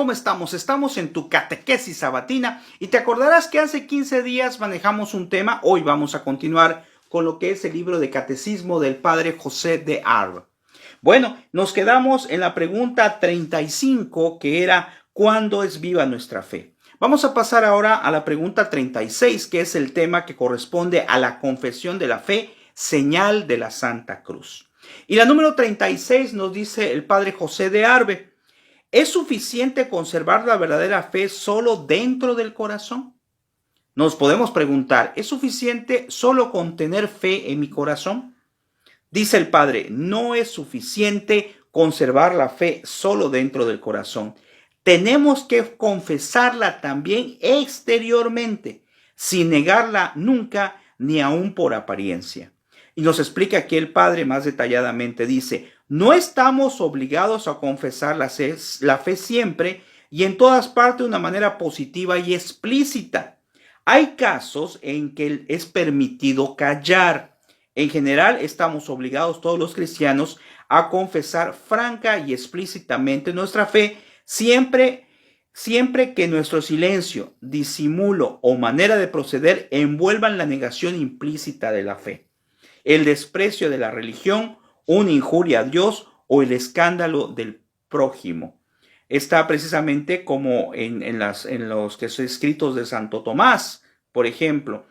¿cómo estamos? Estamos en tu catequesis sabatina y te acordarás que hace 15 días manejamos un tema. Hoy vamos a continuar con lo que es el libro de catecismo del padre José de Arb. Bueno, nos quedamos en la pregunta 35, que era ¿cuándo es viva nuestra fe? Vamos a pasar ahora a la pregunta 36, que es el tema que corresponde a la confesión de la fe, señal de la Santa Cruz. Y la número 36 nos dice el padre José de Arbe: ¿es suficiente conservar la verdadera fe solo dentro del corazón? Nos podemos preguntar, ¿es suficiente solo con tener fe en mi corazón? Dice el padre, no es suficiente conservar la fe solo dentro del corazón. Tenemos que confesarla también exteriormente, sin negarla nunca ni aun por apariencia. Y nos explica aquí el padre más detalladamente, dice, no estamos obligados a confesar la fe siempre y en todas partes de una manera positiva y explícita. Hay casos en que es permitido callar. En general, estamos obligados todos los cristianos a confesar franca y explícitamente nuestra fe, siempre que nuestro silencio, disimulo o manera de proceder envuelvan la negación implícita de la fe, el desprecio de la religión, una injuria a Dios o el escándalo del prójimo. Está precisamente como en los que son escritos de Santo Tomás, por ejemplo.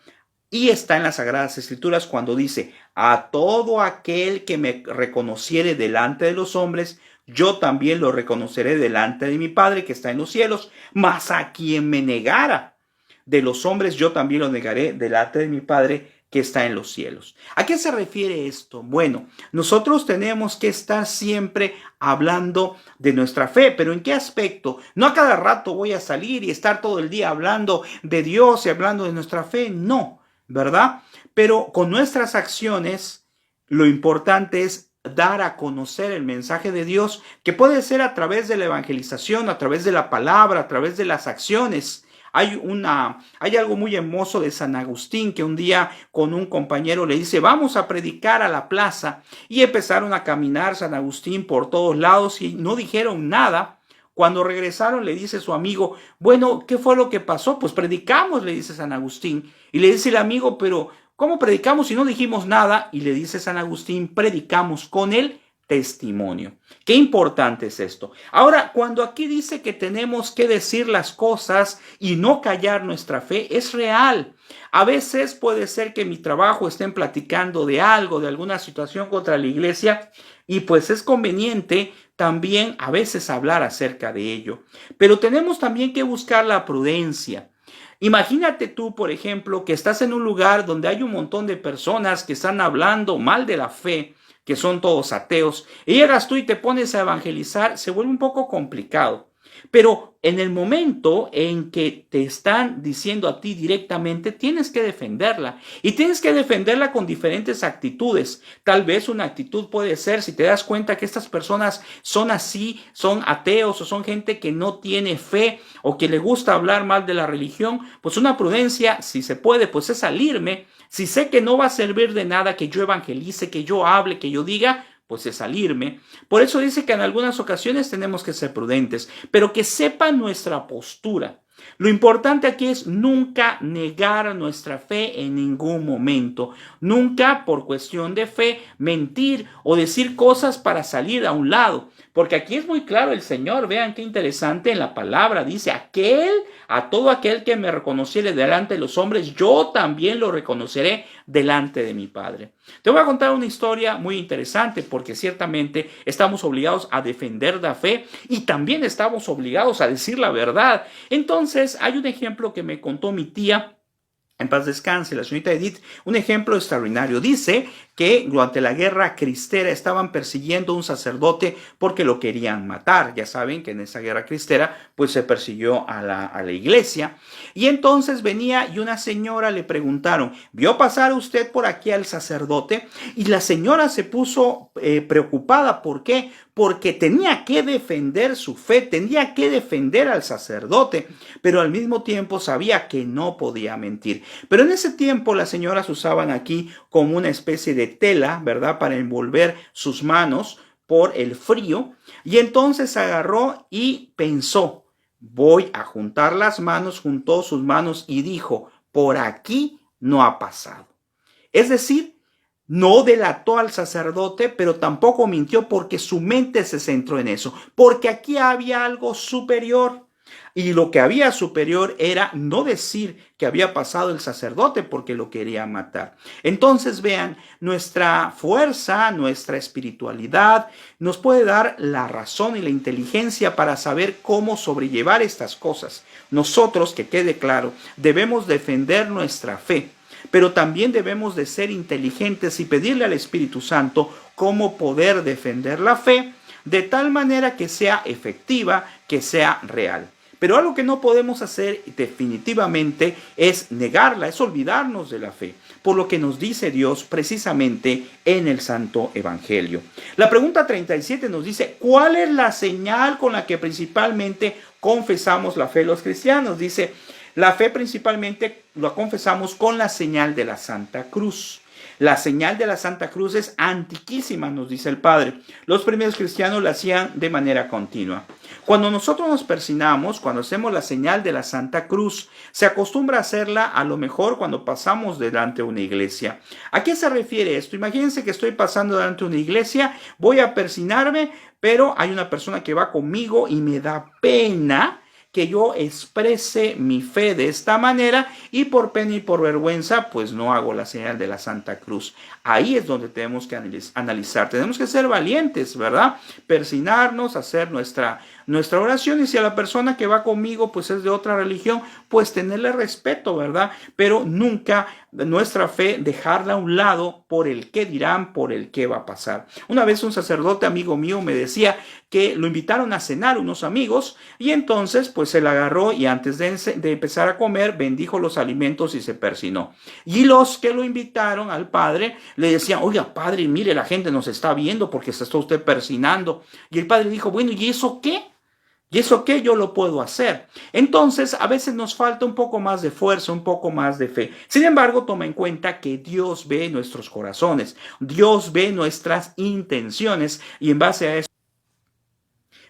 Y está en las Sagradas Escrituras cuando dice, a todo aquel que me reconociere delante de los hombres, yo también lo reconoceré delante de mi Padre que está en los cielos, mas a quien me negara de los hombres, yo también lo negaré delante de mi Padre que está en los cielos. ¿A qué se refiere esto? Bueno, nosotros tenemos que estar siempre hablando de nuestra fe, pero ¿en qué aspecto? No a cada rato voy a salir y estar todo el día hablando de Dios y hablando de nuestra fe, no, ¿verdad? Pero con nuestras acciones, lo importante es dar a conocer el mensaje de Dios, que puede ser a través de la evangelización, a través de la palabra, a través de las acciones. Hay algo muy hermoso de San Agustín, que un día con un compañero le dice, vamos a predicar a la plaza, y empezaron a caminar San Agustín por todos lados y no dijeron nada. Cuando regresaron le dice su amigo, bueno, ¿qué fue lo que pasó? Pues predicamos, le dice San Agustín. Y le dice el amigo, pero ¿cómo predicamos si no dijimos nada? Y le dice San Agustín, predicamos con el testimonio. Qué importante es esto. Ahora, cuando aquí dice que tenemos que decir las cosas y no callar nuestra fe, es real. A veces puede ser que en mi trabajo estén platicando de algo, de alguna situación contra la iglesia, y pues es conveniente también a veces hablar acerca de ello. Pero tenemos también que buscar la prudencia. Imagínate tú, por ejemplo, que estás en un lugar donde hay un montón de personas que están hablando mal de la fe, que son todos ateos, y llegas tú y te pones a evangelizar, se vuelve un poco complicado. Pero en el momento en que te están diciendo a ti directamente, tienes que defenderla. Y tienes que defenderla con diferentes actitudes. Tal vez una actitud puede ser, si te das cuenta que estas personas son así, son ateos o son gente que no tiene fe o que le gusta hablar mal de la religión, pues una prudencia, si se puede, pues es salirme. Si sé que no va a servir de nada que yo evangelice, que yo hable, que yo diga, pues es salirme. Por eso dice que en algunas ocasiones tenemos que ser prudentes, pero que sepan nuestra postura. Lo importante aquí es nunca negar nuestra fe en ningún momento. Nunca por cuestión de fe mentir o decir cosas para salir a un lado. Porque aquí es muy claro el Señor, vean qué interesante en la palabra, dice, a todo aquel que me reconociere delante de los hombres, yo también lo reconoceré delante de mi Padre. Te voy a contar una historia muy interesante porque ciertamente estamos obligados a defender la fe y también estamos obligados a decir la verdad. Entonces, hay un ejemplo que me contó mi tía, en paz descanse, la señorita Edith, un ejemplo extraordinario. Dice que durante la guerra cristera estaban persiguiendo a un sacerdote porque lo querían matar. Ya saben que en esa guerra cristera pues se persiguió a la iglesia. Y entonces venía y una señora le preguntaron, ¿vio pasar usted por aquí al sacerdote? Y la señora se puso preocupada. ¿Por qué? Porque tenía que defender su fe, tenía que defender al sacerdote, pero al mismo tiempo sabía que no podía mentir. Pero en ese tiempo las señoras usaban aquí como una especie de tela, ¿verdad?, para envolver sus manos por el frío. Y entonces agarró y pensó, voy a juntar las manos, juntó sus manos y dijo, por aquí no ha pasado. Es decir, no delató al sacerdote, pero tampoco mintió porque su mente se centró en eso, porque aquí había algo superior. Y lo que había superior era no decir que había pasado el sacerdote porque lo quería matar. Entonces vean, nuestra fuerza, nuestra espiritualidad nos puede dar la razón y la inteligencia para saber cómo sobrellevar estas cosas. Nosotros, que quede claro, debemos defender nuestra fe, pero también debemos de ser inteligentes y pedirle al Espíritu Santo cómo poder defender la fe de tal manera que sea efectiva, que sea real. Pero algo que no podemos hacer definitivamente es negarla, es olvidarnos de la fe, por lo que nos dice Dios precisamente en el Santo Evangelio. La pregunta 37 nos dice, ¿cuál es la señal con la que principalmente confesamos la fe los cristianos? Dice, la fe principalmente la confesamos con la señal de la Santa Cruz. La señal de la Santa Cruz es antiquísima, nos dice el Padre. Los primeros cristianos la hacían de manera continua. Cuando nosotros nos persignamos, cuando hacemos la señal de la Santa Cruz, se acostumbra a hacerla a lo mejor cuando pasamos delante de una iglesia. ¿A qué se refiere esto? Imagínense que estoy pasando delante de una iglesia, voy a persignarme, pero hay una persona que va conmigo y me da pena que yo exprese mi fe de esta manera y por pena y por vergüenza pues no hago la señal de la Santa Cruz. Ahí es donde tenemos que analizar, tenemos que ser valientes, ¿verdad? Persignarnos, hacer nuestra oración, y si a la persona que va conmigo pues es de otra religión, pues tenerle respeto, ¿verdad? Pero nunca nuestra fe dejarla a un lado por el qué dirán, por el qué va a pasar. Una vez un sacerdote amigo mío me decía que lo invitaron a cenar unos amigos y entonces pues él agarró y antes de empezar a comer bendijo los alimentos y se persinó. Y los que lo invitaron al padre le decían, oiga padre, mire, la gente nos está viendo porque se está usted persinando. Y el padre dijo, bueno, ¿y eso qué? ¿Y eso qué yo lo puedo hacer? Entonces, a veces nos falta un poco más de fuerza, un poco más de fe. Sin embargo, toma en cuenta que Dios ve nuestros corazones, Dios ve nuestras intenciones y en base a eso.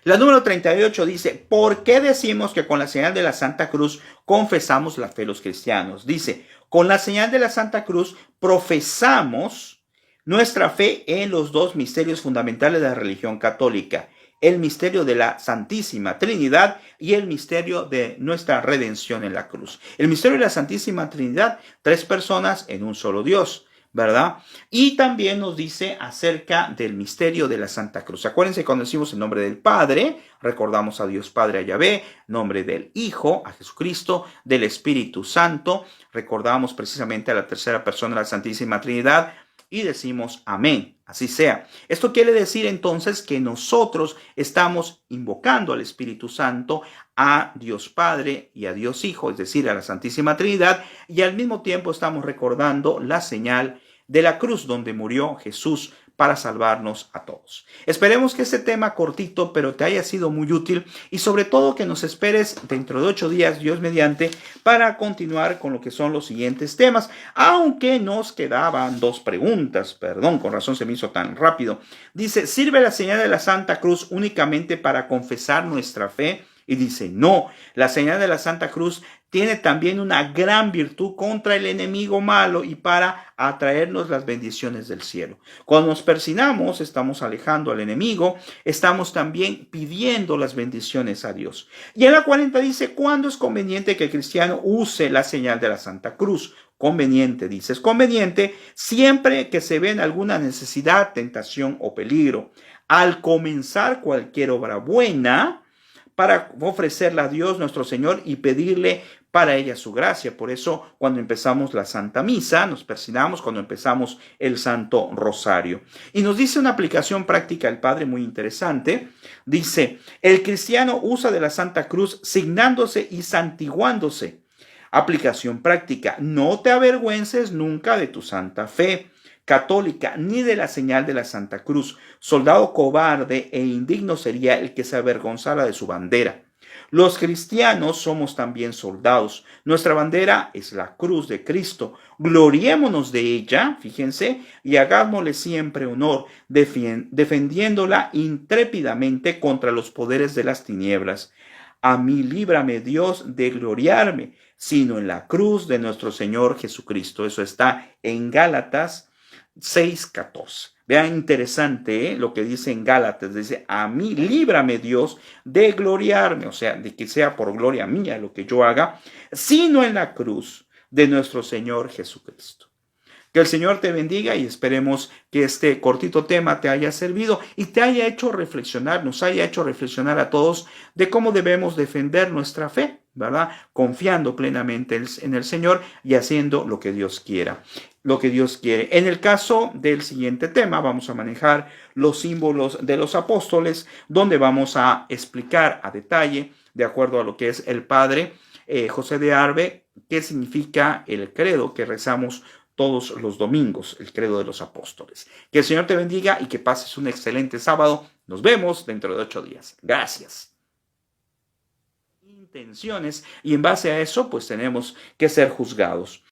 La número 38 dice, ¿por qué decimos que con la señal de la Santa Cruz confesamos la fe los cristianos? Dice, con la señal de la Santa Cruz profesamos nuestra fe en los dos misterios fundamentales de la religión católica: el misterio de la Santísima Trinidad y el misterio de nuestra redención en la cruz. El misterio de la Santísima Trinidad, tres personas en un solo Dios, ¿verdad? Y también nos dice acerca del misterio de la Santa Cruz. Acuérdense, cuando decimos el nombre del Padre, recordamos a Dios Padre, a Yahvé, nombre del Hijo, a Jesucristo, del Espíritu Santo, recordamos precisamente a la tercera persona de la Santísima Trinidad, y decimos amén, así sea. Esto quiere decir entonces que nosotros estamos invocando al Espíritu Santo, a Dios Padre y a Dios Hijo, es decir, a la Santísima Trinidad, y al mismo tiempo estamos recordando la señal de la cruz donde murió Jesús para salvarnos a todos. Esperemos que este tema cortito, pero te haya sido muy útil, y sobre todo que nos esperes dentro de 8 días, Dios mediante, para continuar con lo que son los siguientes temas, aunque nos quedaban 2 preguntas, perdón, con razón se me hizo tan rápido. Dice, ¿sirve la señal de la Santa Cruz únicamente para confesar nuestra fe? Y dice, no, la señal de la Santa Cruz tiene también una gran virtud contra el enemigo malo y para atraernos las bendiciones del cielo. Cuando nos persignamos, estamos alejando al enemigo, estamos también pidiendo las bendiciones a Dios. Y en la 40 dice, ¿cuándo es conveniente que el cristiano use la señal de la Santa Cruz? Conveniente, dice, es conveniente siempre que se ve en alguna necesidad, tentación o peligro. Al comenzar cualquier obra buena, para ofrecerla a Dios nuestro Señor y pedirle para ella su gracia. Por eso, cuando empezamos la Santa Misa, nos persignamos cuando empezamos el Santo Rosario. Y nos dice una aplicación práctica el Padre muy interesante. Dice, el cristiano usa de la Santa Cruz signándose y santiguándose. Aplicación práctica, no te avergüences nunca de tu santa fe católica, ni de la señal de la Santa Cruz. Soldado cobarde e indigno sería el que se avergonzara de su bandera. Los cristianos somos también soldados. Nuestra bandera es la cruz de Cristo. Gloriémonos de ella, fíjense, y hagámosle siempre honor, defendiéndola intrépidamente contra los poderes de las tinieblas. A mí líbrame, Dios, de gloriarme, sino en la cruz de nuestro Señor Jesucristo. Eso está en Gálatas 6:14. Vean, interesante lo que dice en Gálatas. Dice, a mí líbrame, Dios, de gloriarme, o sea, de que sea por gloria mía lo que yo haga, sino en la cruz de nuestro Señor Jesucristo. Que el Señor te bendiga y esperemos que este cortito tema te haya servido y te haya hecho reflexionar, nos haya hecho reflexionar a todos de cómo debemos defender nuestra fe, ¿verdad? Confiando plenamente en el Señor y haciendo lo que Dios quiera, lo que Dios quiere. En el caso del siguiente tema, vamos a manejar los símbolos de los apóstoles, donde vamos a explicar a detalle, de acuerdo a lo que es el padre José de Arbe, qué significa el credo que rezamos todos los domingos, el credo de los apóstoles. Que el Señor te bendiga y que pases un excelente sábado. Nos vemos dentro de 8 días. Gracias. Intenciones, y en base a eso, pues tenemos que ser juzgados.